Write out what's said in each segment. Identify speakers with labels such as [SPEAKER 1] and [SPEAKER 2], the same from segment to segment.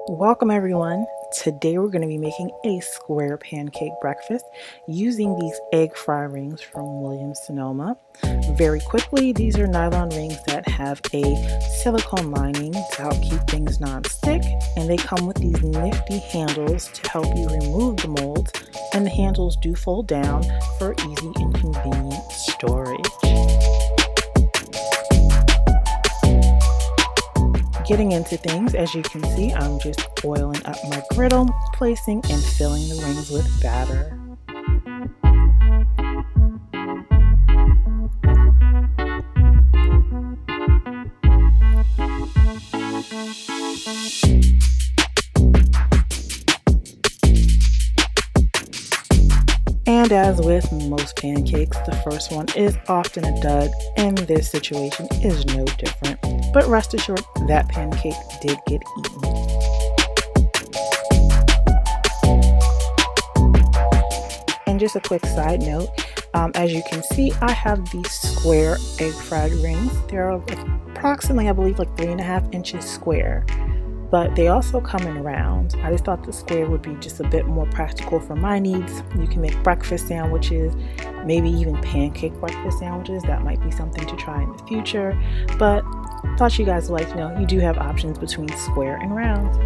[SPEAKER 1] Welcome everyone. Today we're going to be making a square pancake breakfast using these egg fry rings from Sonoma. Very quickly, these are nylon rings that have a silicone lining to help keep things non-stick, and they come with these nifty handles to help you remove the molds, and the handles do fold down for easy and convenient storage. Getting into things, as you can see, I'm just oiling up my griddle, placing and filling the rings with batter. And as with most pancakes, the first one is often a dud, and this situation is no different. But rest assured, that pancake did get eaten. And just a quick side note, as you can see, I have these square egg fried rings. They're approximately, I believe, like 3.5 inches square. But they also come in round. I just thought the square would be just a bit more practical for my needs. You can make breakfast sandwiches, maybe even pancake breakfast sandwiches. That might be something to try in the future. But thought you guys would like to know you do have options between square and round.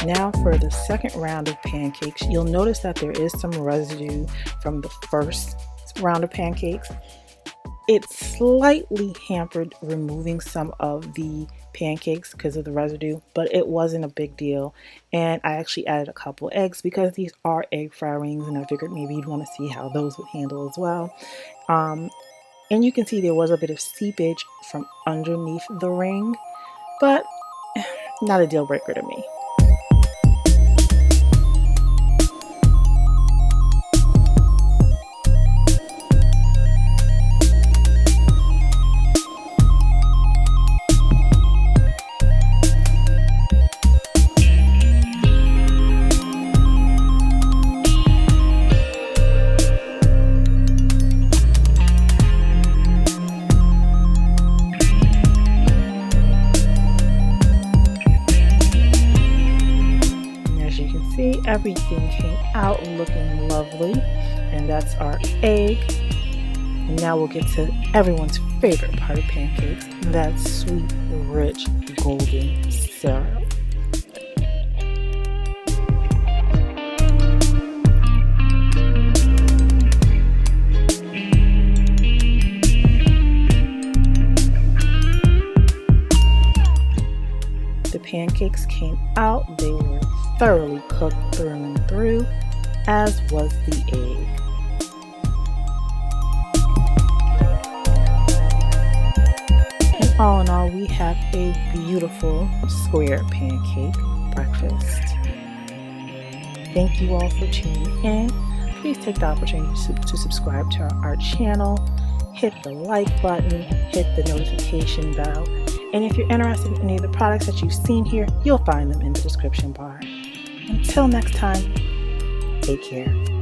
[SPEAKER 1] Now for the second round of pancakes, you'll notice that there is some residue from the first round of pancakes. It slightly hampered removing some of the pancakes because of the residue, but it wasn't a big deal. And I actually added a couple eggs because these are egg fry rings, and I figured maybe you'd want to see how those would handle as well. And you can see there was a bit of seepage from underneath the ring, but not a deal breaker to me. See, everything came out looking lovely, and that's our egg. And now we'll get to everyone's favorite part of pancakes, that sweet, rich, golden syrup. The pancakes came out, they were thoroughly cooked through and through, as was the egg. And all in all, we have a beautiful square pancake breakfast. Thank you all for tuning in. Please take the opportunity to subscribe to our channel, hit the like button, hit the notification bell. And if you're interested in any of the products that you've seen here, you'll find them in the description bar. Until next time, take care.